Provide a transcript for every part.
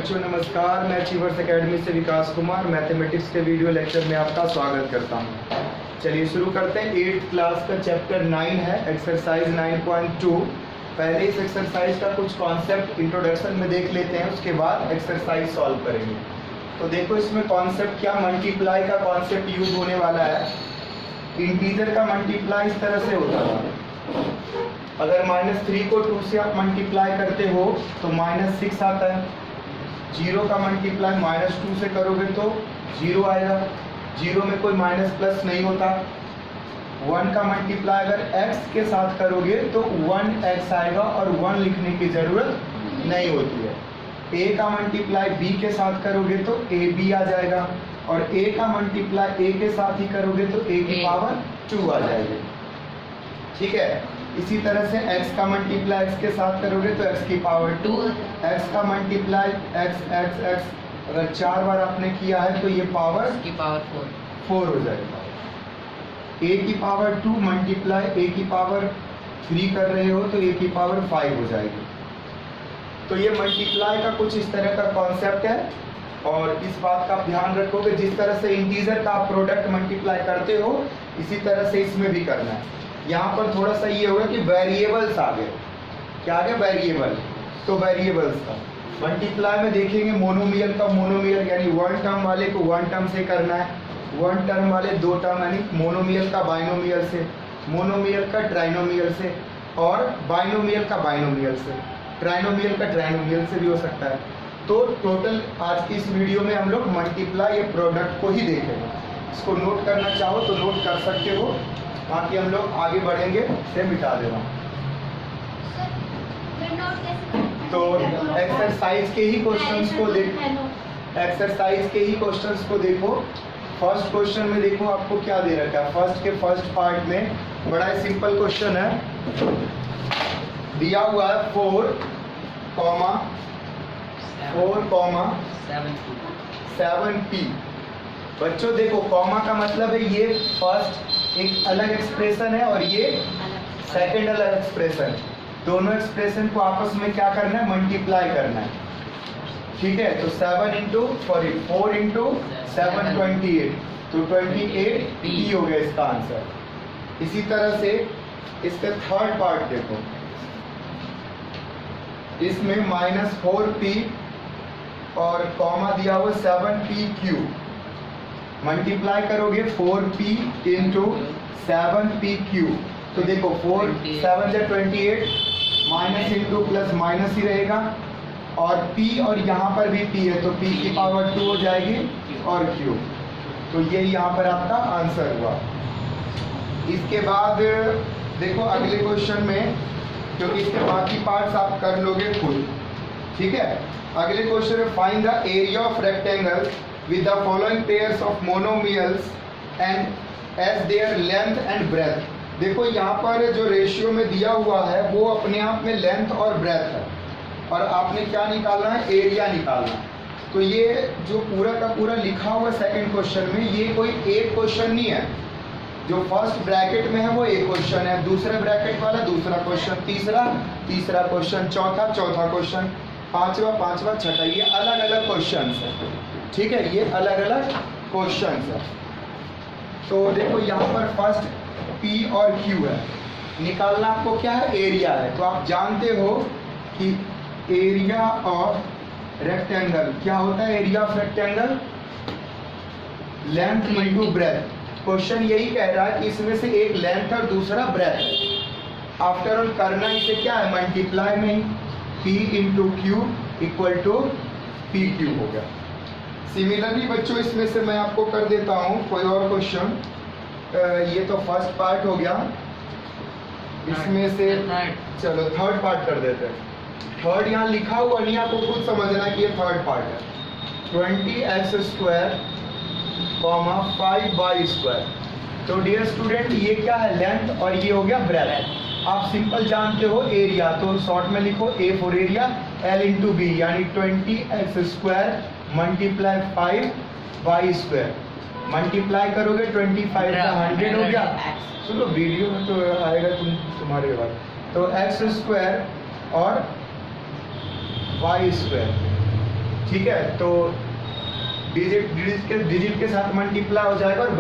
बच्चों नमस्कार। मैं अचीवर्स एकेडमी से विकास कुमार मैथमेटिक्स के वीडियो लेक्चर में आपका स्वागत करता हूं। चलिए शुरू करते हैं। 8th क्लास का चैप्टर 9 है, एक्सरसाइज 9.2। पहले इस एक्सरसाइज का कुछ कॉन्सेप्ट इंट्रोडक्शन में देख लेते हैं, उसके बाद एक्सरसाइज सॉल्व करेंगे। तो देखो इसमें कॉन्सेप्ट क्या, मल्टीप्लाई का कॉन्सेप्ट यूज होने वाला है। इंटीजर का मल्टीप्लाई इस तरह से होता था, अगर -3 को 2 से आप मल्टीप्लाई करते हो तो -6 आता है। 0 का मल्टीप्लाई -2 से करोगे तो 0 आएगा, 0 में कोई माइनस प्लस नहीं होता। 1 का मल्टीप्लाई अगर x के साथ करोगे तो 1x आएगा और 1 लिखने की ज़रूरत नहीं होती है। a का मल्टीप्लाई b के साथ करोगे तो ab आ जाएगा, और a का मल्टीप्लाई a के साथ ही करोगे तो a की पावर 2 आ जाएगी। ठीक है, इसी तरह से x का मल्टीप्लाई x के साथ करोगे तो x की पावर 2, x का मल्टीप्लाई x अगर 4 बार आपने किया है तो ये पावर की पावर 4 हो जाएगा। a की पावर 2 मल्टीप्लाई a की पावर 3 कर रहे हो तो a की पावर 5 हो जाएगी। तो ये मल्टीप्लाई का कुछ इस तरह का कॉन्सेप्ट है, और इस बात का ध्यान रखोगे जिस तरह से इंटीजर का आप प्रोडक्ट मल्टीप्लाई करते हो इसी तरह से इसमें भी करना है। यहाँ पर थोड़ा सा ये होगा कि वेरिएबल्स आ गए। क्या आ गया? वेरिएबल। तो वेरिएबल्स का मल्टीप्लाई में देखेंगे मोनोमियल का मोनोमियल यानी 1 टर्म वाले को 1 टर्म से करना है, 1 टर्म वाले 2 टर्म यानी मोनोमियल का बाइनोमियल से, मोनोमियल का ट्राइनोमियल से, और बाइनोमियल का बाइनोमियल से, ट्राइनोमियल का ट्राइनोमियल से भी हो सकता है। तो टोटल आज की इस वीडियो में हम लोग मल्टीप्लाई या प्रोडक्ट को ही देखेंगे। इसको नोट करना चाहो तो नोट कर सकते हो, बाकी हम लोग आगे बढ़ेंगे से मिटा देना। तो एक्सरसाइज के ही क्वेश्चंस को देखो। फर्स्ट क्वेश्चन में देखो आपको क्या दे रखा है। फर्स्ट पार्ट में बड़ा ही सिंपल क्वेश्चन है, दिया हुआ है 4, 7p। बच्चों देखो कॉमा का मतलब है ये फर्स्ट एक अलग एक्सप्रेशन है और ये सेकंड अलग एक्सप्रेशन। दोनों एक्सप्रेशन को आपस में क्या करना है? मल्टीप्लाई करना है। ठीक है, तो 4 इंटू 7 28, तो 28p हो गया इसका आंसर। इसी तरह से इसका थर्ड पार्ट देखो, इसमें -4p और कॉमा दिया हुआ 7pq। मल्टीप्लाई करोगे 4p इंटू 7pq, तो देखो 4 7 से 28, माइनस इंटू प्लस माइनस ही रहेगा, और p और यहाँ पर भी p है तो p की पावर 2 हो जाएगी और q। तो ये यहाँ पर आपका आंसर हुआ। इसके बाद देखो अगले क्वेश्चन में, क्योंकि इसके बाकी पार्ट्स आप कर लोगे खुद। ठीक है, अगले क्वेश्चन में find the area of rectangle with the following pairs of monomials and as their length and breadth। देखो यहाँ पर जो रेशियो में दिया हुआ है वो अपने आप में लेंथ और ब्रेथ है, और आपने क्या निकालना है? एरिया निकालना है। तो ये जो पूरा का पूरा लिखा हुआ सेकंड क्वेश्चन में, ये कोई एक क्वेश्चन नहीं है। जो फर्स्ट ब्रैकेट में है वो एक क्वेश्चन है, दूसरे ब्रैकेट वाला दूसरा क्वेश्चन, तीसरा क्वेश्चन, चौथा क्वेश्चन, पांचवा, छठा, ये अलग अलग क्वेश्चन है। ठीक है, ये अलग अलग क्वेश्चंस है। तो देखो यहाँ पर फर्स्ट p और q है, निकालना आपको क्या है? एरिया है। तो आप जानते हो कि एरिया ऑफ रेक्टेंगल क्या होता है? Area of rectangle length into breadth. Question यही कह रहा है कि इसमें से एक लेंथ और दूसरा ब्रेथ है। आफ्टर ऑल करना इसे क्या है? मल्टीप्लाई में ही p into Q equal to pq हो गया। सिमिलरली बच्चों इसमें से मैं आपको कर देता हूँ कोई और क्वेश्चन। ये तो फर्स्ट पार्ट हो गया, इसमें से चलो थर्ड पार्ट कर देते हैं। थर्ड यहाँ लिखा हुआ नहीं, आपको खुद समझना कि ये थर्ड पार्ट है। 20x² 5y²। तो डियर स्टूडेंट ये क्या है? लेंथ, और ये हो गया ब्रेथ। आप सिंपल जानते हो एरिया, तो शॉर्ट में लिखो A for area, L into B, यानी 20x² मल्टीप्लाई 5y²। मल्टीप्लाई करोगे 25 का 100 हो गया। सुनो वीडियो में तो आएगा तुम्हारे बाद। तो x² और y²। ठीक है, तो डिजिट के साथ मल्टीप्लाई हो जाएगा और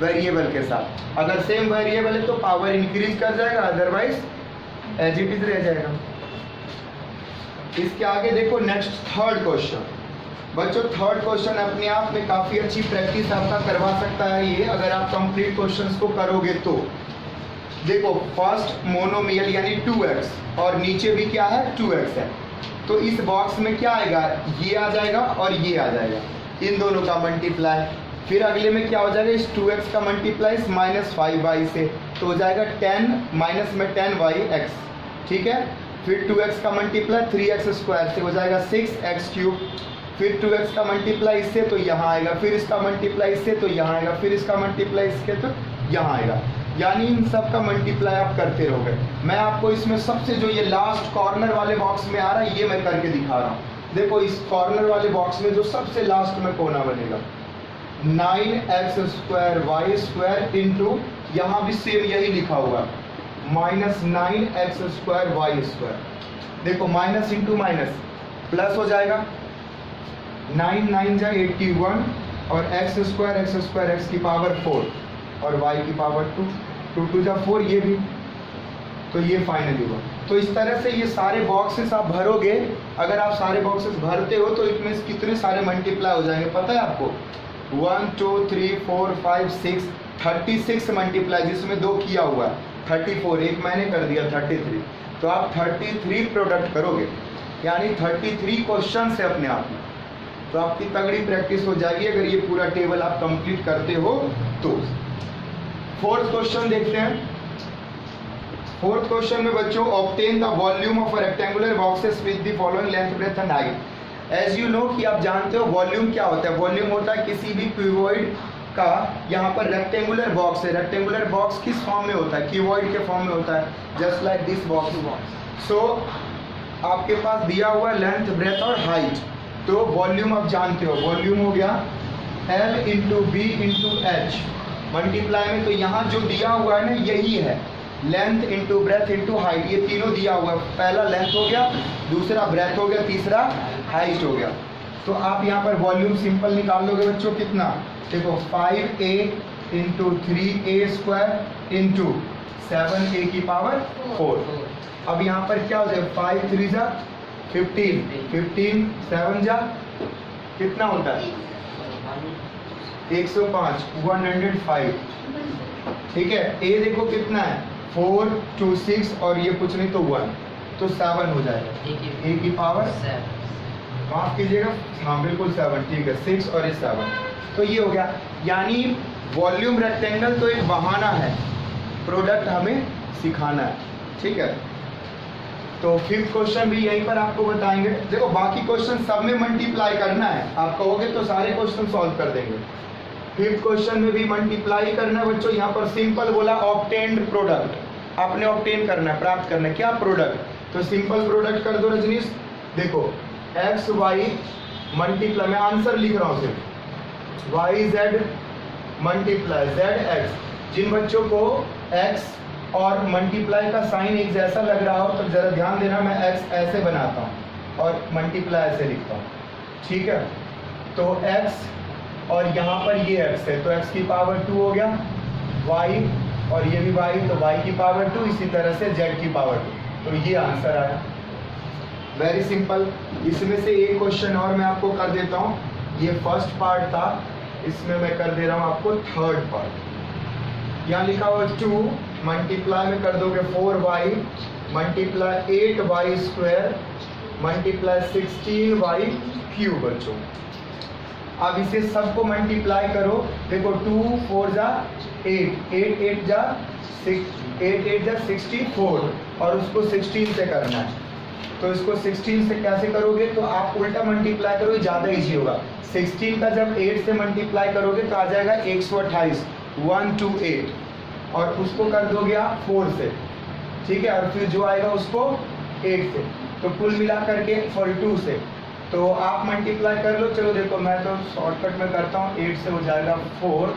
वेरिएबल के साथ। अगर सेम वेरिएबल है तो पावर इंक्रीज कर जाएगा, अदरवाइज एज इट इज रह जाएगा। इसके आगे देखो नेक्स्ट थर्ड क्वेश्चन। बच्चों थर्ड क्वेश्चन अपने आप में काफी अच्छी प्रैक्टिस आपका करवा सकता है ये, अगर आप कंप्लीट क्वेश्चंस को करोगे तो। देखो फर्स्ट मोनोमियल यानी 2x और नीचे भी क्या है 2x है, तो इस बॉक्स में क्या आएगा, ये आ जाएगा और ये आ जाएगा, इन दोनों का मल्टीप्लाई। फिर अगले में क्या हो जाएगा, इस 2x का मल्टीप्लाई इस -5y से, तो हो जाएगा 10 माइनस में 10yx, ठीक है। फिर 2x का मल्टीप्लाई 3x स्क्वायर से हो जाएगा 6x क्यूब। फिर 2x का मल्टीप्लाई इससे तो यहाँ आएगा, फिर इसका मल्टीप्लाई इससे तो यहाँ आएगा, फिर इसका मल्टीप्लाई इसके तो यहाँ आएगा, यानी इन सब का मल्टीप्लाई आप करते रहोगे। मैं आपको इसमें सबसे जो ये लास्ट कॉर्नर वाले बॉक्स में आ रहा है ये मैं करके दिखा रहा हूँ। देखो इस कॉर्नर वाले बॉक्स में जो सबसे लास्ट में कोना बनेगा 9x square Y square into, यहाँ भी सेम यही लिखा हुआ -9x स्क्वायर वाई स्क्वायर। देखो माइनस इंटू माइनस प्लस हो जाएगा, 9 9 जा 81 और x स्क्वायर x की पावर 4 और y की पावर 2, 2 2 जा 4, ये भी, तो ये फाइनली हुआ। तो इस तरह से ये सारे बॉक्सेस आप भरोगे, अगर आप सारे बॉक्सेस भरते हो तो इसमें कितने सारे मल्टीप्लाई हो जाएंगे पता है आपको, 1 2 3 4 5 6 36 मल्टीप्लाई, जिसमें 2 किया हुआ है 34, एक मैंने कर दिया 33, तो आप 33 प्रोडक्ट करोगे, यानी 33 क्वेश्चन है अपने आप में। तो आपकी तगड़ी प्रैक्टिस हो जाएगी अगर ये पूरा टेबल आप कंप्लीट करते हो तो। फोर्थ क्वेश्चन देखते हैं। फोर्थ क्वेश्चन में बच्चों obtain the volume of a rectangular boxes with the following length breadth and height. As you know कि आप जानते हो वॉल्यूम क्या होता है। वॉल्यूम होता है किसी भी क्यूबॉइड का, यहाँ पर रेक्टेंगुलर बॉक्स है, रेक्टेंगुलर बॉक्स किस फॉर्म में होता है, क्यूबॉइड के फॉर्म में होता है, just like this box. So आपके पास दिया हुआ लेंथ ब्रेथ और हाइट, तो वॉल्यूम आप जानते हो, वॉल्यूम हो गया L into B into H multiply में, तो यहाँ जो दिया हुआ है ना यही है, length into breadth into height, ये तीनों दिया हुआ है। पहला लेंथ हो गया, दूसरा ब्रेथ हो गया, तीसरा हाइट हो गया। तो आप यहाँ पर वॉल्यूम सिंपल निकाल लोगे बच्चों, कितना, देखो 5a into 3a square into 7a की पावर 4। अब यहाँ पर क्या हो जाएगा, 5 3 जा 15, 15 7 जा कितना होता है 105, 105, ठीक है। a देखो कितना है 4 2 6 और ये कुछ नहीं तो 1, तो 7 हो जाएगा, a की पावर माफ कीजिएगा, हाँ बिल्कुल 7, ठीक है, 6 और ये 7, तो ये हो गया। यानी वॉल्यूम रेक्टेंगल तो एक बहाना है, प्रोडक्ट हमें सिखाना है, ठीक है। तो फिफ्थ क्वेश्चन भी यहीं पर आपको बताएंगे। देखो बाकी क्वेश्चन सब में मल्टीप्लाई करना है, आप कहोगे तो सारे क्वेश्चन सॉल्व कर देंगे। फिफ्थ क्वेश्चन में भी मल्टीप्लाई करना है बच्चों। यहाँ पर सिंपल बोला ऑब्टेन्ड प्रोडक्ट, आपने ऑब्टेन करना है, प्राप्त करना है, क्या प्रोडक्ट, तो सिंपल प्रोडक्ट कर दो रजनीश। देखो एक्स वाई मल्टीप्लाई, मैं आंसर लिख रहा हूँ सिर्फ, y z multiply z x. जिन बच्चों को एक्स और मल्टीप्लाई का साइन एक जैसा लग रहा हो तो जरा ध्यान देना, मैं एक्स ऐसे बनाता हूँ और मल्टीप्लाई ऐसे लिखता हूँ, ठीक है। तो एक्स और यहाँ पर ये एक्स है तो एक्स की पावर 2 हो गया, वाई और ये भी वाई तो वाई की पावर 2, इसी तरह से जेड की पावर 2, तो ये आंसर आया। Very simple. इसमें से एक क्वेश्चन और मैं आपको कर देता हूँ, ये फर्स्ट पार्ट था, इसमें मैं कर दे रहा हूँ आपको थर्ड पार्ट। यहाँ लिखा हुआ 2 मल्टीप्लाई में कर दोगे 4y multiply 8y square multiply 16y cube बच्चों। अब इसे सबको मल्टीप्लाई करो, देखो 2 4 जा 8, 8 8 जा 64 और उसको 16 से करना है। तो इसको 16 से कैसे करोगे, तो आप उल्टा मल्टीप्लाई करोगे, ज़्यादा इजी होगा। 16 का जब 8 से मल्टीप्लाई करोगे तो आ जाएगा 128, 128, और उसको कर दोगे आप 4 से, ठीक है, और फिर जो आएगा उसको 8 से, तो कुल मिला करके 42 से। तो आप मल्टीप्लाई कर लो। चलो देखो मैं तो शॉर्टकट में करता हूँ, 8 से हो जाएगा 4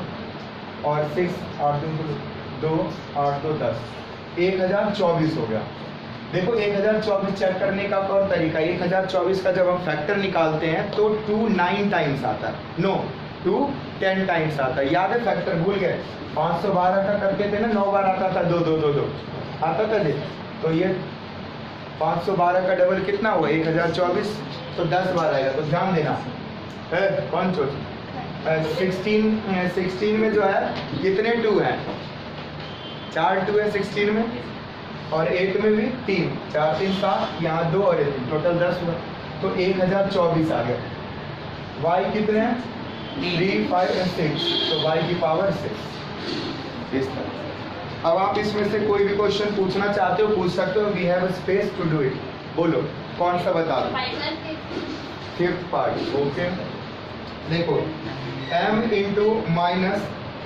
और 6 8 2 2 8 2 10, 1024 हो गया। देखो 1024 चेक करने का और तरीका, 1024 का जब हम फैक्टर निकालते हैं तो 2 9 टाइम्स आता है, नो 2 10 टाइम्स आता है। याद है फैक्टर, भूल गए? 512 का करते थे ना, 9 बार आता था, 2 2 2 2 आता था जी। तो ये 512 का डबल कितना हुआ? 1024, तो 10 बार आएगा। तो ध्यान देना है, कौन सोच 16 में जो है कितने 2 हैं? 4 2 है 16 में, और 8 में भी 3, 4 3 7, यहाँ 2 और 1, टोटल 10 हुआ। तो 1024 आ गया। y कितने हैं? 3 5 और 6, तो y की पावर 6 इस तरह। अब आप इसमें से कोई भी क्वेश्चन पूछना चाहते हो पूछ सकते हो, we have space to do it. बोलो कौन सा बता दो? 5th part. ओके, देखो m into minus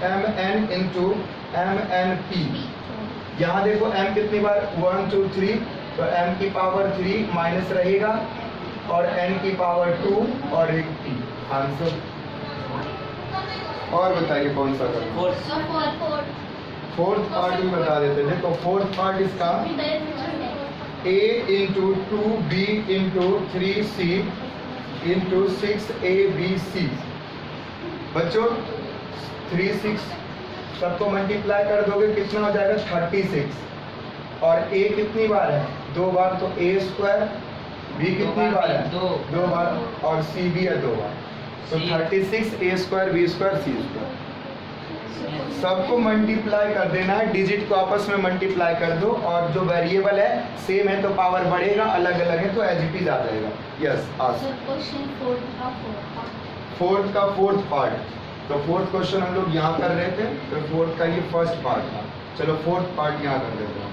mn into mnp। यहाँ देखो m कितनी बार? 1 2 3, तो m की पावर 3 माइनस रहेगा और n की पावर 2 और एक p। आंसर। और बताइए कौन सा करना? फोर्थ पार्ट भी बता देते हैं। देखो फोर्थ पार्ट इसका a into 2b into 3c into 6abc। बच्चों 3 6 सबको मल्टीप्लाई कर दोगे कितना हो जाएगा? 36। और a कितनी बार है? 2 बार, तो a स्क्वायर। b कितनी बार है? 2 बार, और c भी है 2 बार, तो 36 a square b square c square. सबको मल्टीप्लाई कर देना है, डिजिट को आपस में मल्टीप्लाई कर दो, और जो वेरिएबल है सेम है तो पावर बढ़ेगा, अलग अलग है तो एज इट इज आ जाएगा। यस, फोर्थ का फोर्थ पार्ट। तो फोर्थ क्वेश्चन हम लोग यहाँ कर रहे थे, तो फोर्थ का ये फर्स्ट पार्ट था। चलो फोर्थ पार्ट यहाँ कर देते हैं।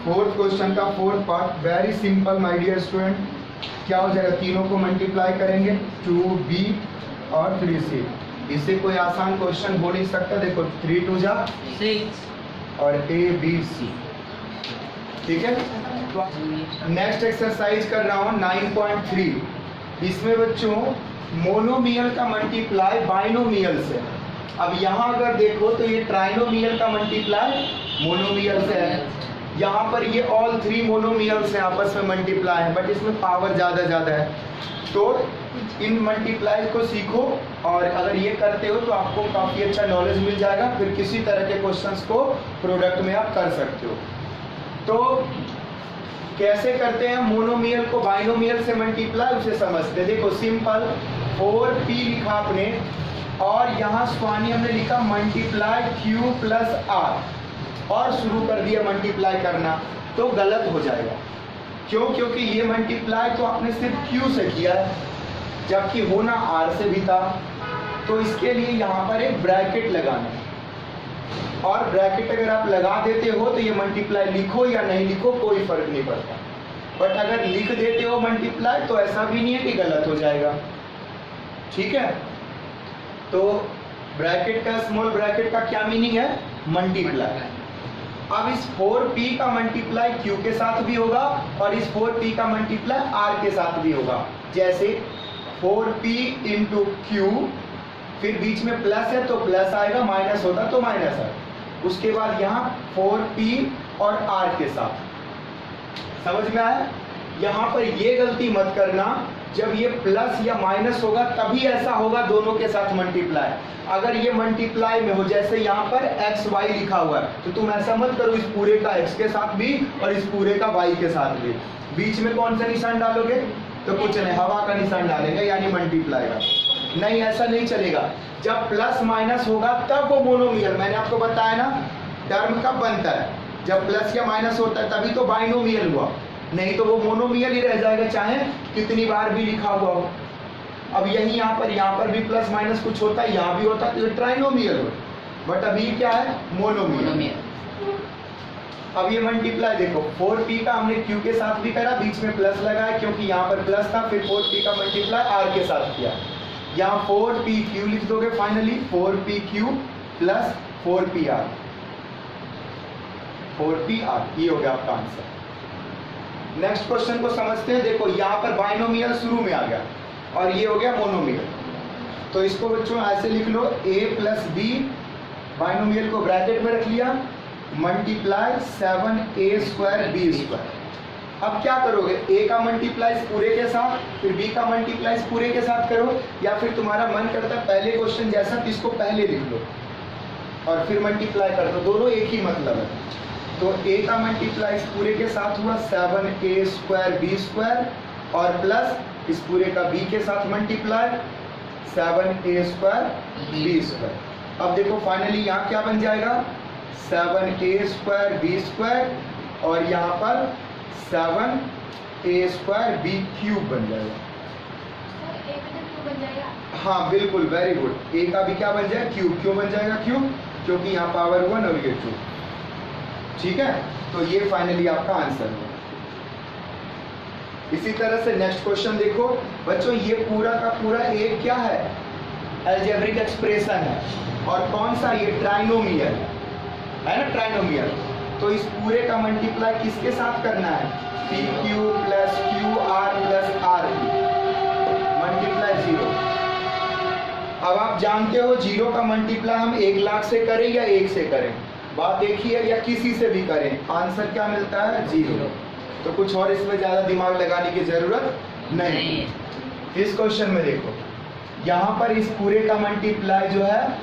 फोर्थ क्वेश्चन का fourth part very simple my dear student. क्या हो जाएगा? तीनों को मल्टीप्लाई करेंगे, 2b और 3c। इससे कोई आसान क्वेश्चन हो नहीं सकता। देखो 3 2 जा 6 और a b c। ठीक है, नेक्स्ट एक्सरसाइज कर रहा हूँ 9.3। इसमें बच्चों मोनोमियल का मल्टीप्लाई बाइनोमियल से। अब यहाँ अगर देखो तो ये ट्राइनोमियल का मल्टीप्लाई मोनोमियल से है, यहाँ पर ये ऑल 3 मोनोमियल से आपस में मल्टीप्लाई है, बट इसमें पावर ज़्यादा है। तो इन मल्टीप्लाई को सीखो, और अगर ये करते हो तो आपको काफ़ी अच्छा नॉलेज मिल जाएगा, फिर किसी तरह के क्वेश्चंस को प्रोडक्ट में आप कर सकते हो। तो कैसे करते हैं मोनोमियल को बाइनोमियल से मल्टीप्लाई, उसे समझते हैं। देखो सिंपल, 4p लिखा आपने, और यहाँ स्वानी हमने लिखा मल्टीप्लाई q प्लस r, और शुरू कर दिया मल्टीप्लाई करना, तो गलत हो जाएगा। क्यों? क्योंकि ये मल्टीप्लाई तो आपने सिर्फ q से किया है, जबकि होना r से भी था। तो इसके लिए यहाँ पर एक ब्रैकेट लगाना है, और ब्रैकेट अगर आप लगा देते हो तो ये मल्टीप्लाई लिखो या नहीं लिखो कोई फर्क नहीं पड़ता। बट अगर लिख देते हो मल्टीप्लाई तो ऐसा भी नहीं है कि गलत हो जाएगा। ठीक है, तो ब्रैकेट का, स्मॉल ब्रैकेट का क्या मीनिंग है? मल्टीप्लाई। अब इस 4p का मल्टीप्लाई q के साथ भी होगा, और इस 4p का मल्टीप्लाई r के साथ भी होगा। जैसे 4p इंटू q, फिर बीच में प्लस है तो प्लस आएगा, माइनस होता तो माइनस आएगा। उसके बाद यहाँ 4p और r के साथ। समझ में आया? यहाँ पर ये गलती मत करना, जब ये प्लस या माइनस होगा तभी ऐसा होगा दोनों के साथ मल्टीप्लाई। अगर ये मल्टीप्लाई में हो, जैसे यहाँ पर एक्स वाई लिखा हुआ है, तो तुम ऐसा मत करो इस पूरे का x के साथ भी और इस पूरे का y के साथ भी। बीच में कौन सा निशान डालोगे? तो कुछ नहीं, हवा का निशान डालेंगे, यानी मल्टीप्लाई का। नहीं, ऐसा नहीं चलेगा। जब प्लस माइनस होगा तब वो मोनोमियल, मैंने आपको बताया ना टर्म कब बनता है, जब प्लस या माइनस होता है तभी तो बाइनोमियल हुआ, नहीं तो वो मोनोमियल ही रह जाएगा चाहे कितनी बार भी लिखा हुआ हो। अब यही यहाँ पर भी प्लस माइनस कुछ होता है, यहाँ भी होता है, तो ये ट्राइनोमियल हो। बट अभी क्या है? मोनोमियल। अब ये मल्टीप्लाई देखो, 4p का हमने q के साथ भी करा, बीच में प्लस लगाया क्योंकि यहाँ पर प्लस था, फिर 4p का मल्टीप्लाई r के साथ किया। यहाँ 4pq लिख दोगे finally, 4pq plus 4pr, 4pr, ये हो गया आपका आंसर। नेक्स्ट क्वेश्चन को समझते हैं। देखो यहाँ पर बाइनोमियल शुरू में आ गया और ये हो गया मोनोमियल, तो इसको बच्चों ऐसे लिख लो, a प्लस b, बाइनोमियल को ब्रैकेट में रख लिया, मल्टीप्लाई 7a²b²। अब क्या करोगे, a का मल्टीप्लाई पूरे के साथ, फिर b का मल्टीप्लाई पूरे के साथ करो, या फिर तुम्हारा मन करता है पहले क्वेश्चन जैसा कि इसको पहले लिख लो और फिर मल्टीप्लाई कर दो, दोनों एक ही मतलब है। तो a का मल्टीप्लाई पूरे के साथ हुआ 7a²b² और प्लस इस पूरे का b के साथ मल्टीप्लाई 7a²b²। अब देखो फाइनली यहाँ क्या बन जाएगा, 7a²b² और यहाँ पर 7a²b³ बन जाएगा। हाँ बिल्कुल, वेरी गुड। a का भी क्या बन जाएगा, क्यूब। क्यों बन जाएगा क्यूब, क्योंकि यहाँ पावर 1 और ये 2। ठीक है, तो ये फाइनली आपका आंसर है। इसी तरह से नेक्स्ट क्वेश्चन देखो बच्चों, ये पूरा का पूरा एक क्या है, अलजेब्रिक एक्सप्रेशन है, और कौन सा, ये ट्राइनोमियल है ना, ट्राइनोमियल। तो इस पूरे का मल्टीप्लाई किसके साथ करना है, PQ plus QR plus RP multiply 0। अब आप जानते हो 0 का मल्टीप्लाई हम 1 लाख से करें या 1 से करें, बात एक ही है, या किसी से भी करें, आंसर क्या मिलता है, 0। तो कुछ और इसमें ज्यादा दिमाग लगाने की जरूरत नहीं। इस क्वेश्चन में देखो, यहाँ पर इस पूरे का मल्टीप्लाई जो है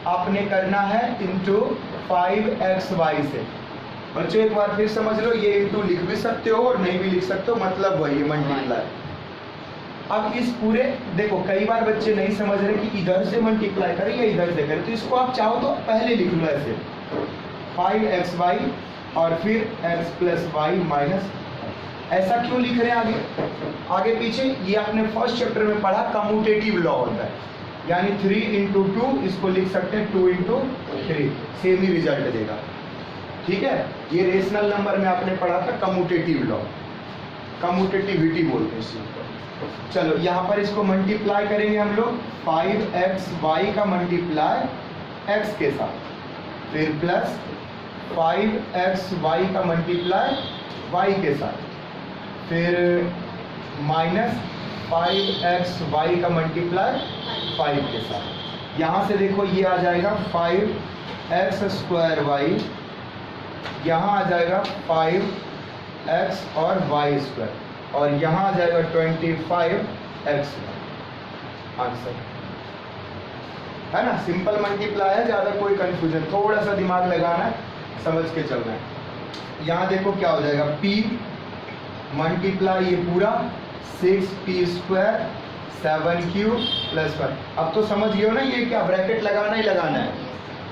आपने करना है इंटू 5xy से। बच्चों एक बार फिर समझ लो, ये इंटू लिख भी सकते हो और नहीं भी लिख सकते हो, मतलब वही मल्टीप्लाई। अब इस पूरे देखो, कई बार बच्चे नहीं समझ रहे कि इधर से मल्टीप्लाई करें या इधर से करें, तो इसको आप चाहो तो पहले लिख लो ऐसे 5xy और फिर x प्लस वाई माइनस। ऐसा क्यों लिख रहे हैं आगे पीछे, ये आपने फर्स्ट चैप्टर में पढ़ा, कम्यूटेटिव लॉ होता है, यानी 3 × 2 इसको लिख सकते हैं 2 × 3, सेम ही रिजल्ट देगा। ठीक है, ये रेशनल नंबर में आपने पढ़ा था कम्यूटेटिव लॉ, कम्यूटेटिविटी बोलते हैं इसको। चलो यहाँ पर इसको मल्टीप्लाई करेंगे हम लोग, 5xy का मल्टीप्लाई x के साथ, फिर प्लस 5xy का मल्टीप्लाई y के साथ, फिर माइनस 5xy का मल्टीप्लाई 5 के साथ। यहाँ से देखो ये आ जाएगा 5x² y, यहाँ आ जाएगा 5x और y², और यहाँ आ जाएगा 25x। आंसर है ना, सिंपल मल्टीप्लाई है, ज़्यादा कोई कंफ्यूजन, थोड़ा सा दिमाग लगाना है, समझ के चलना है। यहाँ देखो क्या हो जाएगा, p मल्टीप्लाई ये पूरा 6p² 7q प्लस 1। अब तो समझ गए हो ना, ये क्या ब्रैकेट लगाना ही लगाना है,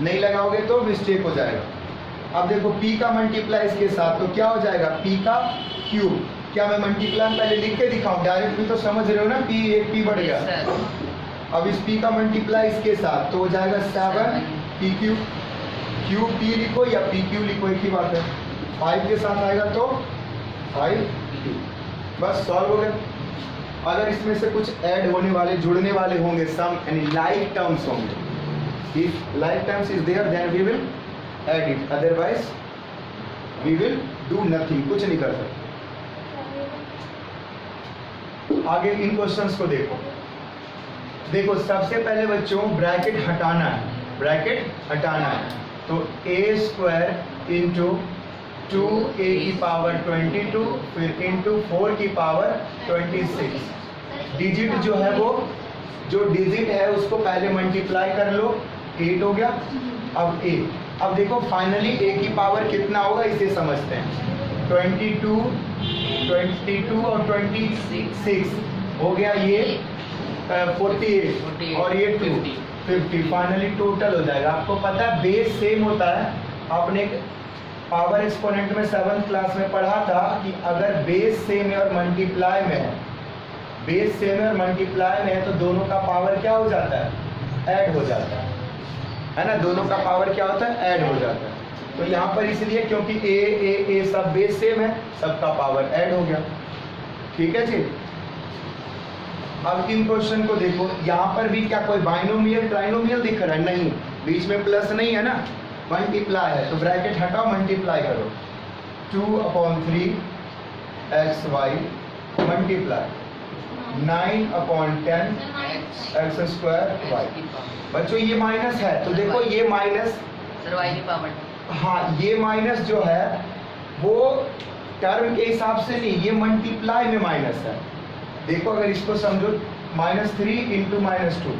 नहीं लगाओगे तो मिस्टेक हो जाएगा। अब देखो p का मल्टीप्लाई इसके साथ, तो क्या हो जाएगा, p का क्यूब। क्या मैं मल्टीप्लाई पहले लिख के दिखाऊं, डायरेक्ट भी तो समझ रहे हो ना, p एक p बढ़ गया। अब इस p का मल्टीप्लाई इसके साथ, तो हो जाएगा 7p³ क्यूब p लिखो या pq लिखो, एक ही बात है। 5 के साथ आएगा तो 5p, बस सॉल्व हो गया। अगर इसमें से कुछ ऐड होने वाले, जुड़ने वाले होंगे, सम यानी लाइक टर्म्स होंगे, if like terms is there then we will add it, otherwise we will do nothing, कुछ नहीं कर सकते। आगे इन क्वेश्चंस को देखो। देखो सबसे पहले बच्चों ब्रैकेट हटाना है, ब्रैकेट हटाना है, तो a² इंटू 2a की पावर 22 फिर इंटू 4 की पावर 26। डिजिट जो है वो, जो डिजिट है उसको पहले मल्टीप्लाई कर लो, 8 हो गया। अब a, अब देखो फाइनली a की पावर कितना होगा इसे समझते हैं, 22 और 26 हो गया, ये 48 और ये 50, फाइनली टोटल हो जाएगा। आपको पता है बेस सेम होता है, आपने पावर एक्सपोनेंट में 7th क्लास में पढ़ा था कि अगर बेस सेम है और मल्टीप्लाई में है, बेस सेम है और मल्टीप्लाई में है, तो दोनों का पावर क्या हो जाता है, ऐड हो जाता है ना, दोनों का पावर क्या होता है, ऐड हो जाता है। तो यहाँ पर इसलिए क्योंकि a सब बेस सेम है, सबका पावर ऐड हो गया। ठीक है जी। अब इन क्वेश्चन को देखो, यहाँ पर भी क्या कोई बाइनोमियल ट्राइनोमियल दिख रहा है, नहीं, बीच में प्लस नहीं है ना, मल्टीप्लाई है, तो ब्रैकेट हटाओ, मल्टीप्लाई करो, 2/3xy मल्टीप्लाई 9/10 x² y। बच्चों ये माइनस है, तो देखो ये माइनस सर y की पावर हाँ, ये माइनस जो है वो टर्म के हिसाब से नहीं, ये मल्टीप्लाई में माइनस है। देखो अगर इसको समझो, -3 इंटू -2,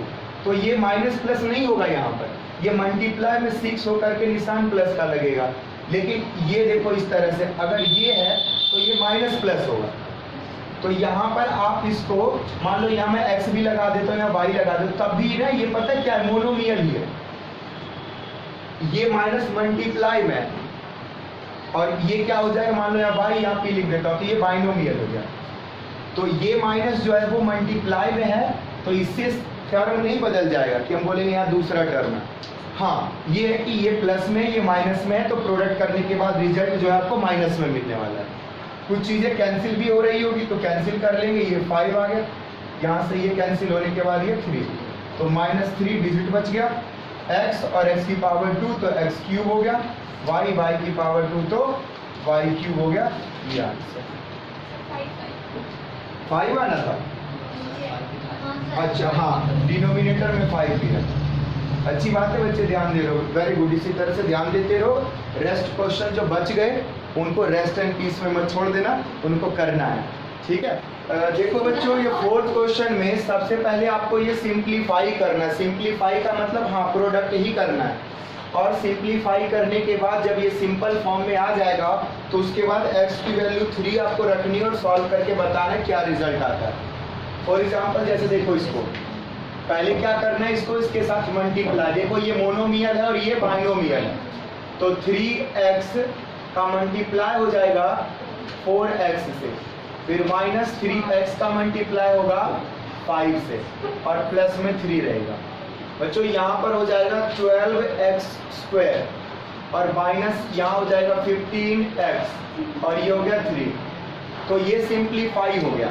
तो ये माइनस प्लस नहीं होगा यहाँ पर, ये मल्टीप्लाई में 6 होकर के निशान प्लस का लगेगा। लेकिन ये देखो इस तरह से, अगर ये है तो ये माइनस प्लस होगा। तो यहाँ पर आप इसको मान लो, यहाँ मैं x भी लगा देता हूँ या y लगा देता हूँ, तब भी ना ये पता क्या है, मोनोमियल ही है। ये माइनस मल्टीप्लाई में है, और ये क्या हो जाएगा, मान लो यहाँ y यहाँ पे लिख देता हूँ, तो ये बाइनोमियल हो गया। तो ये माइनस जो है वो मल्टीप्लाई में है, तो इससे टर्म नहीं बदल जाएगा कि हम बोलेंगे यहाँ दूसरा टर्म है। हाँ, ये है कि ये प्लस में, ये माइनस में है, तो प्रोडक्ट करने के बाद रिजल्ट जो है आपको माइनस में मिलने वाला है। कुछ चीज़ें कैंसिल भी हो रही होगी तो कैंसिल कर लेंगे, ये 5 आ गया, यहाँ से ये कैंसिल होने के बाद ये 3, तो -3 डिजिट बच गया। x और x की पावर 2 तो x क्यूब हो गया, y की पावर 2 तो y क्यूब हो गया। ये आंसर 5 आना था। अच्छा हाँ, डिनोमिनेटर में 5 भी है। अच्छी बात है बच्चे, ध्यान दे रहे हो, वेरी गुड। इसी तरह से ध्यान देते रहो। रेस्ट क्वेश्चन जो बच गए उनको रेस्ट एंड पीस में मत छोड़ देना, उनको करना है, ठीक है। देखो बच्चों, ये 4th क्वेश्चन में सबसे पहले आपको ये सिंप्लीफाई करना है। सिंप्लीफाई का मतलब हाँ, प्रोडक्ट ही करना है। और सिंप्लीफाई करने के बाद जब ये सिंपल फॉर्म में आ जाएगा तो उसके बाद x की वैल्यू 3 आपको रखनी है और सॉल्व करके बताना है क्या रिजल्ट आता है। फॉर एग्जाम्पल जैसे देखो, इसको पहले क्या करना है, इसको इसके साथ मल्टीप्लाई। देखो ये मोनोमियल है और ये बाइनोमियल है, तो 3x का मल्टीप्लाई हो जाएगा 4x से, फिर -3x का मल्टीप्लाई होगा 5 से, और प्लस में 3 रहेगा। बच्चों यहाँ पर हो जाएगा 12x स्क्वायर, और माइनस यहाँ हो जाएगा 15x, और ये हो गया 3। तो ये सिंप्लीफाई हो गया।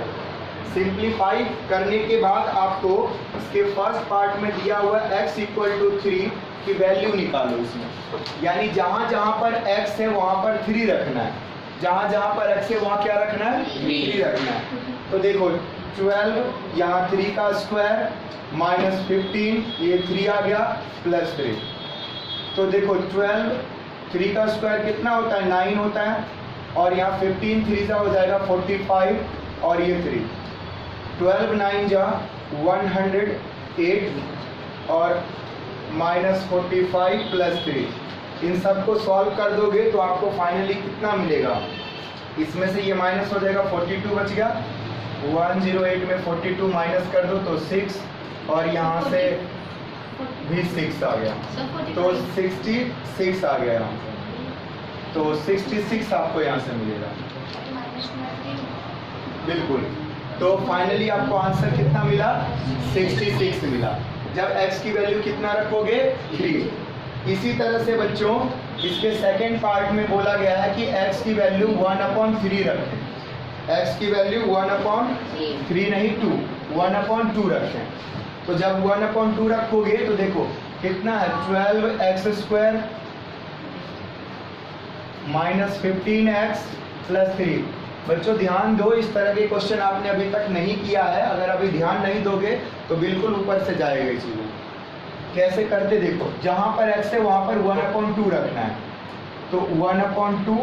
सिंप्लीफाई करने के बाद आपको इसके फर्स्ट पार्ट में दिया हुआ x = 3 की वैल्यू निकालो इसमें, यानी जहाँ जहाँ पर x है वहाँ पर 3 रखना है, जहाँ जहाँ पर x है वहाँ क्या रखना है, 3 रखना है। तो देखो 12 यहाँ 3 का स्क्वायर -15, ये 3 आ गया, +3। तो देखो 12 3 का स्क्वायर कितना होता है, 9 होता है, और यहाँ 15 3 का हो जाएगा 45, और ये 3, 12 9 जा 108, और -45 + 3, इन सबको सॉल्व कर दोगे तो आपको फाइनली कितना मिलेगा। इसमें से ये माइनस हो जाएगा, 42 बच गया, 108 में 42 माइनस कर दो तो 6, और यहाँ से भी 6 आ गया, तो 66 आ गया यहाँ से, तो 66 आपको यहाँ से मिलेगा। बिल्कुल, तो फाइनली आपको आंसर कितना मिला, 66 मिला। जब x की वैल्यू कितना रखोगे, 3। इसी तरह से बच्चों इसके सेकेंड पार्ट में बोला गया है कि x की वैल्यू 1/3 रखें। x की वैल्यू 1/3 नहीं 2, 1/2 रखें। तो जब 1/2 रखोगे तो देखो कितना है, 12x स्क्वायर -15x + 3। बच्चों ध्यान दो, इस तरह के क्वेश्चन आपने अभी तक नहीं किया है, अगर अभी ध्यान नहीं दोगे तो बिल्कुल ऊपर से जाएगा ये चीज़ें। कैसे करते देखो, जहाँ पर x है वहाँ पर 1/2 रखना है, तो 1/2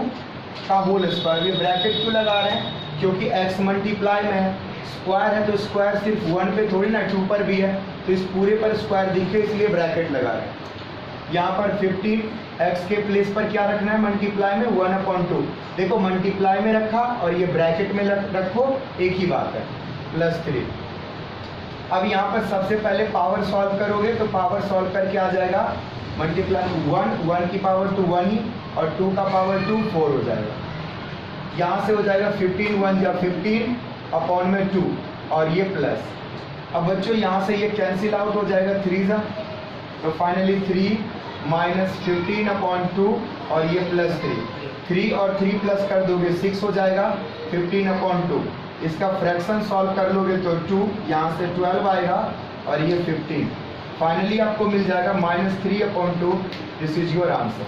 का होल स्क्वायर, ये ब्रैकेट क्यों लगा रहे हैं, क्योंकि x मल्टीप्लाई में है, स्क्वायर है तो स्क्वायर सिर्फ 1 पे थोड़ी ना, 2 पर भी है, तो इस पूरे पर स्क्वायर दिखे इसलिए ब्रैकेट लगा रहे हैं। यहाँ पर 15x के प्लेस पर क्या रखना है, मल्टीप्लाई में 1/2। देखो मल्टीप्लाई में रखा और ये ब्रैकेट में रखो, एक ही बात है, +3। अब यहाँ पर सबसे पहले पावर सॉल्व करोगे तो पावर सॉल्व करके आ जाएगा, मल्टीप्लाई 1 की पावर 2 1 ही, और 2 का पावर 2 4 हो जाएगा। यहाँ से हो जाएगा 15 1 या 15 अपॉन में 2, और ये प्लस। अब बच्चों यहाँ से ये कैंसिल आउट हो जाएगा, 3 जा, तो फाइनली 3 -15/2, और ये +3, 3 और 3 प्लस कर दोगे 6 हो जाएगा, 15/2। इसका फ्रैक्शन सॉल्व कर लोगे तो 2, यहाँ से 12 आएगा, और ये 15। फाइनली आपको मिल जाएगा -3/2। This is your answer.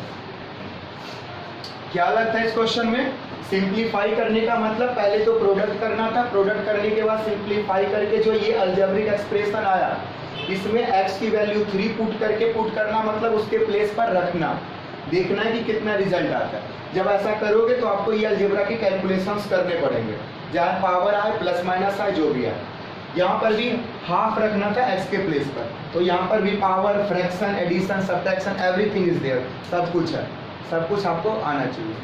क्या लगता है इस क्वेश्चन में, सिंप्लीफाई करने का मतलब पहले तो प्रोडक्ट करना था, प्रोडक्ट करने के बाद सिंप्लीफाई करके जो ये अलजेब्रिक एक्सप्रेशन आया, इसमें x की वैल्यू 3 पुट करके पुट करना मतलब उसके प्लेस पर रखना, देखना है कि कितना रिजल्ट आता है। जब ऐसा करोगे तो आपको ये अलजेब्रा के कैलकुलेशंस करने पड़ेंगे, चाहे पावर आए प्लस माइनस आए जो भी आए। यहाँ पर भी हाफ रखना था x के प्लेस पर, तो यहाँ पर भी power, fraction, addition, subtraction, everything is there, सब कुछ है, सब कुछ आपको आना चाहिए।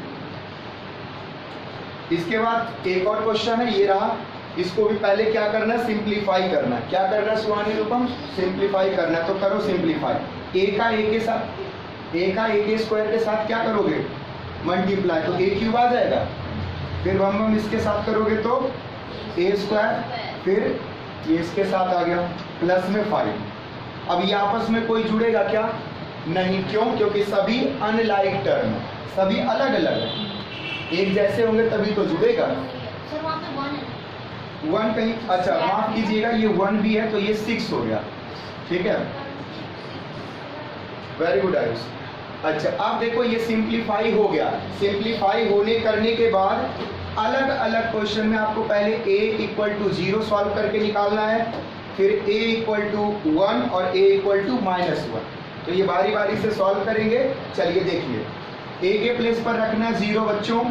इसके बाद एक और क्वेश्चन है, ये रहा। इसको भी पहले क्या करना है, सिंप्लीफाई करना है। क्या करना है सुहानी रूपम, सिंप्लीफाई करना है। तो करो सिंप्लीफाई। a का a के साथ, a का a के स्क्वायर के साथ क्या करोगे, मल्टीप्लाई, तो a क्यूब आ जाएगा। फिर हम इसके साथ करोगे तो a स्क्वायर, फिर ये इसके साथ आ गया प्लस में 5। अब ये आपस में कोई जुड़ेगा क्या, नहीं। क्यों, क्योंकि सभी अनलाइक टर्म, सभी अलग अलग है, एक जैसे होंगे तभी तो जुड़ेगा। सर वहाँ पे 1 है। 1 कहीं, अच्छा माफ कीजिएगा, ये 1 भी है तो ये 6 हो गया, ठीक है, वेरी गुड आयुष। अच्छा अब देखो ये सिंप्लीफाई हो गया। सिंप्लीफाई होने करने के बाद अलग अलग क्वेश्चन में आपको पहले a इक्वल टू 0 सॉल्व करके निकालना है, फिर a इक्वल टू 1 और a इक्वल टू -1। तो ये बारी बारी से सॉल्व करेंगे। चलिए देखिए, a के प्लेस पर रखना है 0 बच्चों,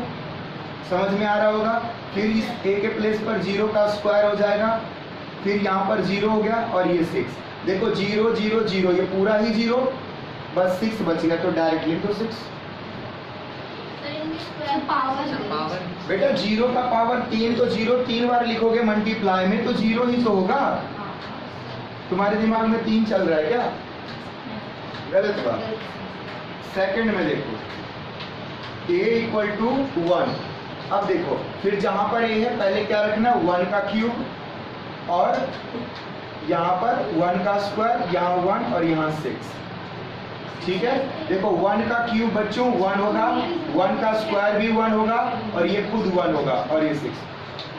समझ में आ रहा होगा। फिर इस a के प्लेस पर 0 का स्क्वायर हो जाएगा, फिर यहाँ पर 0 हो गया और ये 6। देखो 0 0 0, ये पूरा ही 0, बस 6 बच गया, तो डायरेक्टली तो 6। पावर बेटा 0 का पावर 3, तो 0 3 बार लिखोगे मल्टीप्लाई में तो 0 ही तो होगा। तुम्हारे दिमाग में 3 चल रहा है क्या, गलत बात। सेकंड में देखो a इक्वल टू 1। अब देखो फिर जहां पर a है पहले क्या रखना, 1 का क्यूब, और यहाँ पर 1 का स्क्वायर, यहाँ 1 और यहाँ 6, ठीक है। देखो 1 का क्यूब बच्चों 1 होगा, 1 का स्क्वायर भी 1 होगा, और ये खुद 1 होगा, और ये 6।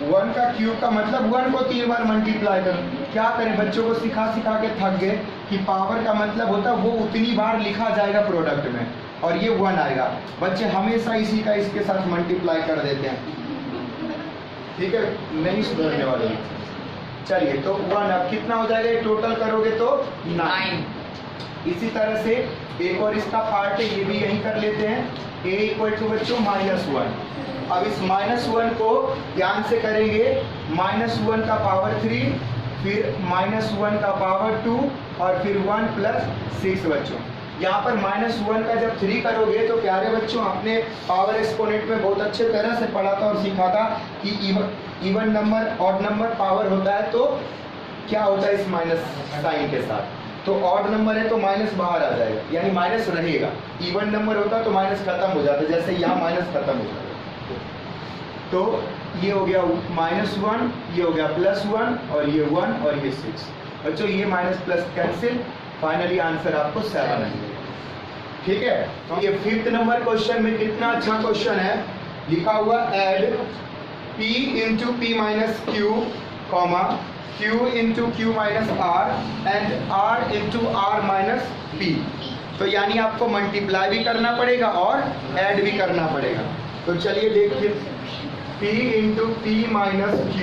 1 का क्यूब का मतलब 1 को 3 बार मल्टीप्लाई करो। क्या करें, बच्चों को सिखा सिखा के थक गए कि पावर का मतलब होता है वो उतनी बार लिखा जाएगा प्रोडक्ट में, और ये 1 आएगा। बच्चे हमेशा इसी का इसके साथ मल्टीप्लाई कर देते हैं, ठीक है, नहीं सुधरने वाले। चलिए तो 1 अब कितना हो जाएगा, टोटल करोगे तो 9। इसी तरह से एक और इसका पार्ट है, ये भी यही कर लेते हैं। a इक्वल टू बच्चों -1। अब इस -1 को ध्यान से करेंगे, -1 का पावर 3, फिर -1 का पावर 2, और फिर 1 + 6 बच्चों। यहाँ पर -1 का जब 3 करोगे तो प्यारे बच्चों आपने पावर एक्सपोनेंट में बहुत अच्छे तरह से पढ़ा था और सीखा था कि even number, odd number power होता है तो क्या होता है इस माइनस साइन के साथ। तो ऑड नंबर है तो माइनस बाहर आ जाएगा, यानी माइनस रहेगा। इवन नंबर होता तो माइनस खत्म हो जाता, जैसे यहाँ माइनस खत्म हो जाएगा। तो ये हो गया -1, ये हो गया +1, और ये 1 और ये 6। बच्चों ये minus plus cancel, finally answer आपको 7 आएगा, ठीक है। तो ये 5th नंबर क्वेश्चन में कितना अच्छा क्वेश्चन है, लिखा हुआ add p into p minus Q, comma q into q minus r and r into r minus p। तो यानी आपको मल्टीप्लाई भी करना पड़ेगा और ऐड भी करना पड़ेगा। तो चलिए देखिए, p into p minus q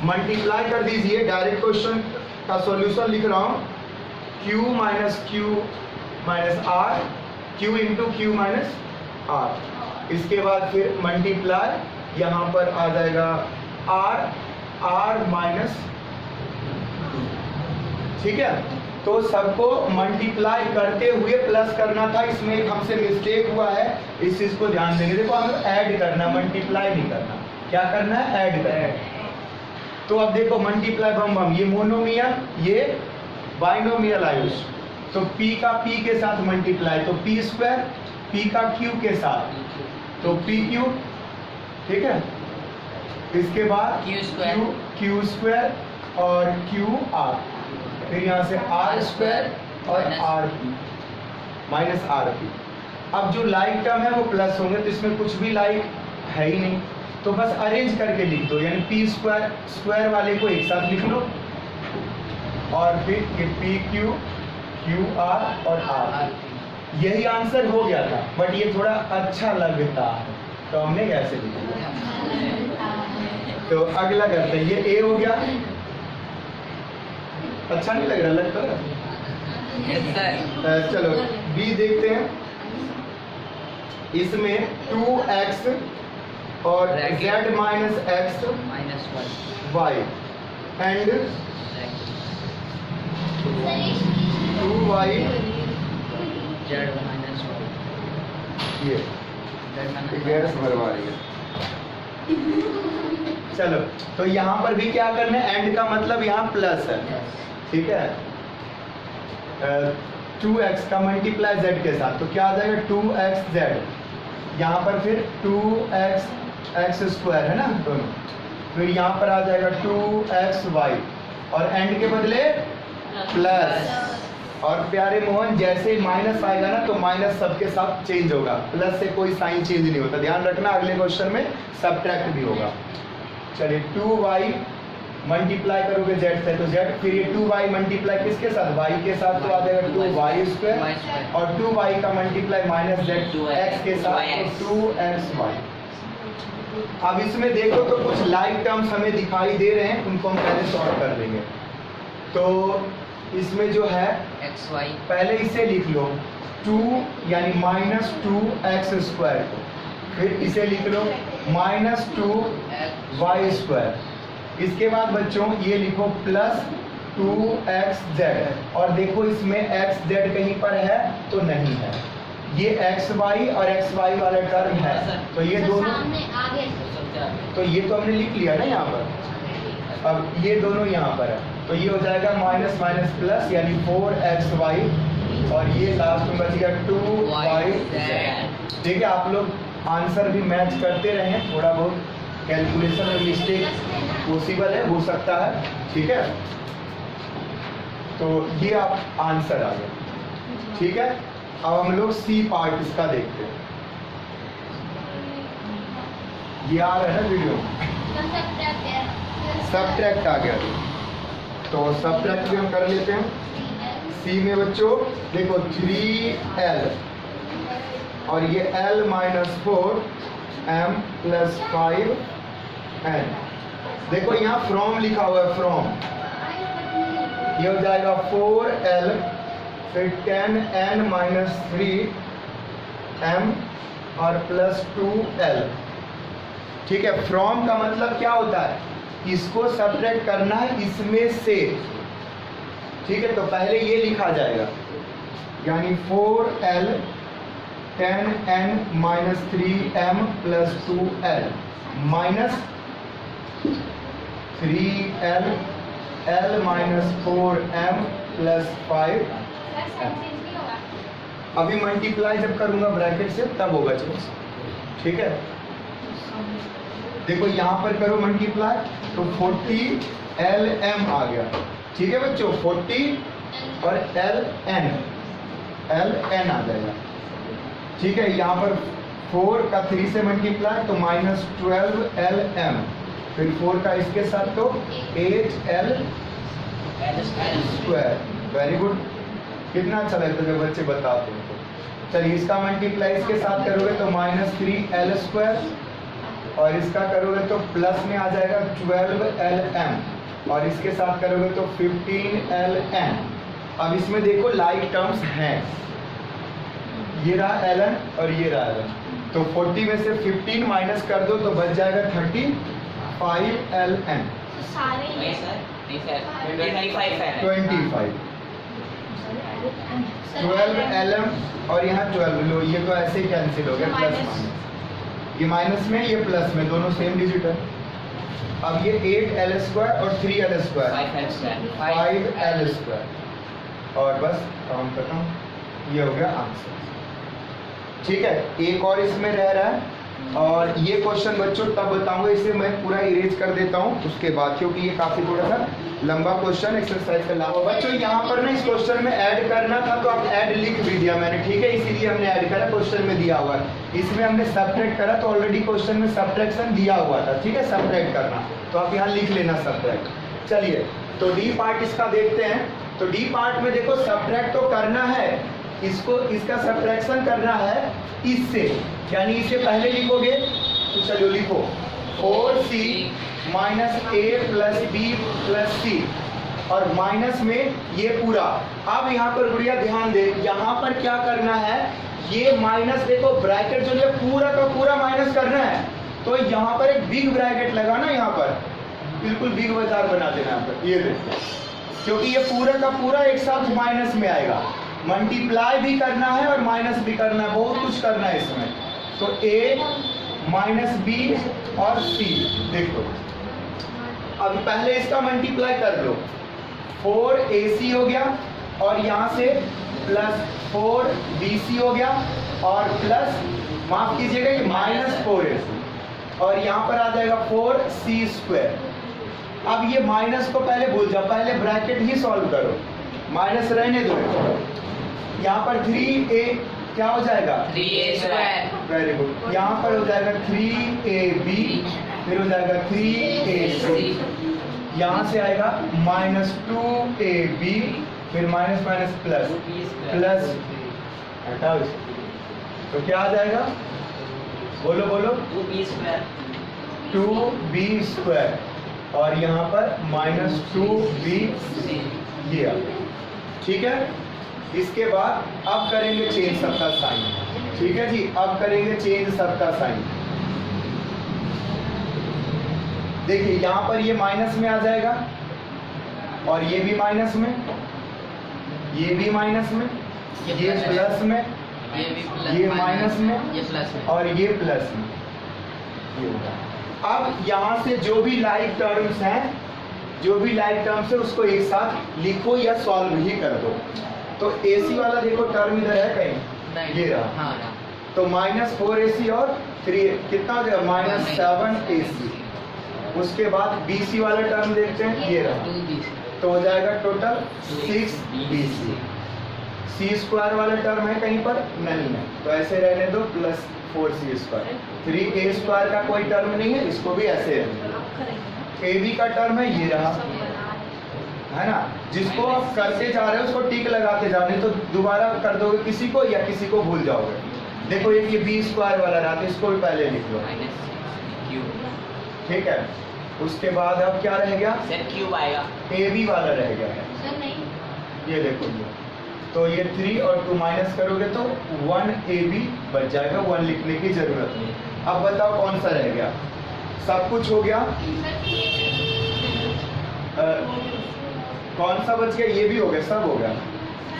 multiply कर दीजिए, डायरेक्ट क्वेश्चन का सॉल्यूशन लिख रहा हूँ, q minus r, q into q minus r। इसके बाद फिर मल्टीप्लाई, यहाँ पर आ जाएगा r माइनस, ठीक है। तो सबको मल्टीप्लाई करते हुए प्लस करना था, इसमें एक हमसे मिस्टेक हुआ है, इस चीज को ध्यान देंगे। देखो हमें ऐड करना, मल्टीप्लाई नहीं करना, क्या करना है, ऐड करना। तो अब देखो मल्टीप्लाई बम, ये मोनोमियल, ये बाइनोमियल आयुष। तो p का p के साथ मल्टीप्लाई, तो p स्क्वायर, p का q के साथ तो p क्यूब, ठीक है। इसके बाद q स्क्वायर और q r, फिर यहाँ से r स्क्वायर और r p minus r p। अब जो लाइक टर्म है वो प्लस होंगे, तो इसमें कुछ भी लाइक है ही नहीं, तो बस अरेंज करके लिख दो, यानी p स्क्वायर वाले को एक साथ लिख लो, और फिर ये p q q r और r। यही आंसर हो गया था, बट ये थोड़ा अच्छा लगता है तो हमने ऐसे लिख दिया। तो अगला करते हैं, ये a हो गया, अच्छा नहीं लग रहा, लगता है। चलो b देखते हैं। इसमें 2x और z minus x y and 2y ये गैस भरवा रही है। चलो तो यहाँ पर भी क्या करना है, एंड का मतलब यहाँ प्लस है, ठीक है। 2x का मल्टीप्लाई z के साथ, तो क्या आ जाएगा 2xz, यहाँ पर फिर 2x x स्क्वायर है ना दोनों, फिर यहाँ पर आ जाएगा 2xy और एंड के बदले प्लस। और प्यारे मोहन जैसे ही माइनस आएगा ना तो माइनस सबके साथ चेंज होगा, प्लस से कोई साइन चेंज नहीं होता, ध्यान रखना। अगले क्वेश्चन में सब्ट्रैक्ट भी होगा। चलिए 2y मल्टीप्लाई करोगे z से तो z, फिर ये 2y मल्टीप्लाई किसके साथ, y के साथ, तो आ जाएगा 2y स्क्वायर और 2y का मल्टीप्लाई माइनस z x के साथ तो 2xy। अब इसमें देखो तो कुछ लाइक टर्म्स हमें दिखाई दे रहे हैं, उनको हम पहले सॉल्व कर लेंगे। तो इसमें जो है xy पहले इसे लिख लो 2 यानी माइनस 2x स्क्वायर को, फिर इसे लिख लो माइनस 2y स्क्वायर। इसके बाद बच्चों ये लिखो प्लस 2xz और देखो इसमें xz कहीं पर है तो नहीं है, ये xy और xy वाला टर्म है तो ये दोनों, तो ये तो हमने लिख लिया ना यहाँ पर। अब ये दोनों यहाँ पर है तो ये हो जाएगा माइनस माइनस प्लस यानी 4xy और ये लास्ट में बच गया 2yz। ठीक है, आप लोग आंसर भी मैच करते रहें, थोड़ा बहुत कैलकुलेशन में मिस्टेक पॉसिबल है, हो सकता है, ठीक है। तो ये आप आंसर आ गया, ठीक है। अब हम लोग सी पार्ट इसका देखते हैं। ये आ रहा है ना वीडियो, सब्ट्रैक्ट आ गया तो सब्ट्रैक्ट भी हम कर लेते हैं। सी में बच्चों देखो 3l और ये l minus 4m plus 5n। देखो यहाँ फ्रॉम लिखा हुआ है, फ्रॉम, ये हो जाएगा 4l फिर 10n माइनस 3m और प्लस 2l। ठीक है, फ्रॉम का मतलब क्या होता है, इसको सब्ट्रैक्ट करना है इसमें से, ठीक है। तो पहले ये लिखा जाएगा यानी 4l 10n minus 3m plus 2l minus 3l l minus 4m plus 5। अभी मल्टीप्लाई जब करूंगा ब्रैकेट से तब होगा चीज, ठीक है। देखो यहाँ पर करो मल्टीप्लाई तो 40lm आ गया, ठीक है बच्चों, 40 और ln आ जाएगा, ठीक है। यहाँ पर 4 का 3 से मल्टीप्लाई तो माइनस 12lm, फिर 4 का इसके साथ तो 8l स्क्वायर। वेरी गुड, कितना अच्छा लगता है जब बच्चे बताते हैं। चलिए इसका मल्टीप्लाई इसके साथ करोगे तो माइनस 3l स्क्वायर और इसका करोगे तो प्लस में आ जाएगा 12lm और इसके साथ करोगे तो 15ln। अब इसमें देखो लाइक टर्म्स हैं, ये रहा ln और ये रहा ln, तो 40 में से 15 माइनस कर दो तो बच जाएगा 35ln। 25 12lm और यहाँ 12 लो, ये तो ऐसे ही कैंसिल हो गया, प्लस माइनस, ये माइनस में ये प्लस में, दोनों सेम डिजिट है। अब ये 8l स्क्वायर और 3l स्क्वायर 5l स्क्वायर और बस काम खत्म, ये हो गया आंसर, ठीक है। एक और इसमें रह रहा है और ये क्वेश्चन बच्चों तब बताऊंगा, इसे मैं पूरा इरेज कर देता हूँ उसके बाद, क्योंकि ये काफी थोड़ा सा लंबा क्वेश्चन एक्सरसाइज का लाभ। बच्चों यहाँ पर ना इस क्वेश्चन में ऐड करना था तो आप ऐड लिख भी दिया मैंने, ठीक है, इसीलिए हमने ऐड करा, क्वेश्चन में दिया हुआ है। इसमें हमने सब्ट्रैक्ट करा तो ऑलरेडी क्वेश्चन में सब्ट्रैक्शन दिया हुआ था, ठीक है, सब्ट्रैक्ट करना, तो आप यहाँ लिख लेना सब्ट्रैक्ट। चलिए तो डी पार्ट इसका देखते हैं। तो डी पार्ट में देखो सब्ट्रैक्ट तो करना है, इसको इसका सब्ट्रैक्शन करना है इससे, यानी इसे पहले लिखोगे तो चलो लिखो 4c minus a plus b plus c और माइनस में ये पूरा। अब यहाँ पर गुड़िया ध्यान दे, यहाँ पर क्या करना है, ये माइनस देखो ब्रैकेट जो है पूरा का पूरा माइनस करना है, तो यहाँ पर एक बिग ब्रैकेट लगा ना, यहाँ पर बिल्कुल बिग बाजार बना देना यहाँ पर, ये देखो, क्योंकि ये पूरा का पूरा एक साथ माइनस में आएगा। मल्टीप्लाई भी करना है और माइनस भी करना है, बहुत कुछ करना है इसमें। तो a माइनस बी और c देखो, अब पहले इसका मल्टीप्लाई कर लो, 4ac हो गया और यहाँ से प्लस 4bc हो गया और प्लस माफ कीजिएगा ये माइनस 4ac और यहाँ पर आ जाएगा 4c²। अब ये माइनस को पहले भूल जाओ, पहले ब्रैकेट ही सॉल्व करो, माइनस रहने दो। यहाँ पर 3a क्या हो जाएगा 3a²। Very good. यहाँ पर हो जाएगा 3ab, फिर हो जाएगा 3ac, यहाँ से आएगा -2ab, फिर माइनस माइनस प्लस प्लस, हटाओ इसे, तो क्या आ जाएगा, बोलो बोलो 2b² और यहाँ पर -2b ये आ गया। ठीक है, इसके बाद अब करेंगे चेंज सबका साइन। ठीक है जी, अब करेंगे चेंज सबका साइन। देखिए यहाँ पर ये माइनस में आ जाएगा और ये भी माइनस में, ये भी माइनस में, ये प्लस में, ये माइनस में, ये प्लस में और ये प्लस में, ये होगा। अब यहाँ से जो भी लाइक टर्म्स हैं, जो भी लाइक टर्म्स है उसको एक साथ लिखो या सॉल्व ही कर दो। तो AC वाला देखो टर्म इधर है कहीं, ये रहा, हाँ, तो -4AC और 3 कितना हो जाएगा -7AC। उसके बाद BC वाला टर्म देखते हैं, ये रहा, 2bc तो हो जाएगा टोटल 6BC। C² वाला टर्म है कहीं पर, नहीं है, तो ऐसे रहने दो, प्लस 4C²। 3a² का कोई टर्म नहीं है, इसको भी ऐसे रहने दो। AB का टर्म है, ये रहा, है ना, जिसको आप करते जा रहे हो उसको टिक लगाते जाने, तो दोबारा कर दोगे किसी को या किसी को भूल जाओगे। देखो एक ये b² वाला रहा, तो इसको भी पहले लिख लो। q ठीक है, उसके बाद अब क्या रह गया, सेट क्यूब आएगा, AB वाला रह गया है, सर नहीं, ये देखो ये, तो ये 3 और 2 माइनस करोगे तो 1AB बच जाएगा, 1 लिखने की जरूरत नहीं। अब बताओ कौन सा रह गया, सब कुछ हो गया, कौन सा बच गया, ये भी हो गया, सब हो गया।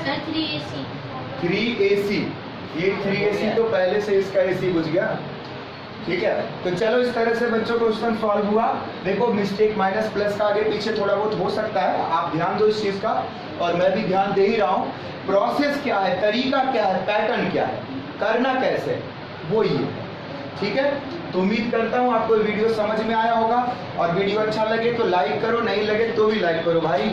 सर 3AC 3AC, ये 3AC तो पहले से इसका AC बुझ गया। ठीक है, तो चलो इस तरह से बच्चों को क्वेश्चन सॉल्व हुआ। देखो मिस्टेक माइनस प्लस का आगे पीछे थोड़ा बहुत हो सकता है, आप ध्यान दो इस चीज का, और मैं भी ध्यान दे ही रहा हूँ। प्रोसेस क्या है, तरीका क्या है, पैटर्न क्या है, करना कैसे, वो ये है। ठीक है, तो उम्मीद करता हूँ आपको वीडियो समझ में आया होगा, और वीडियो अच्छा लगे तो लाइक करो, नहीं लगे तो भी लाइक करो भाई,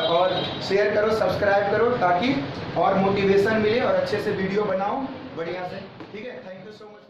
और शेयर करो, सब्सक्राइब करो, ताकि और मोटिवेशन मिले और अच्छे से वीडियो बनाओ बढ़िया से। ठीक है, थैंक यू सो मच।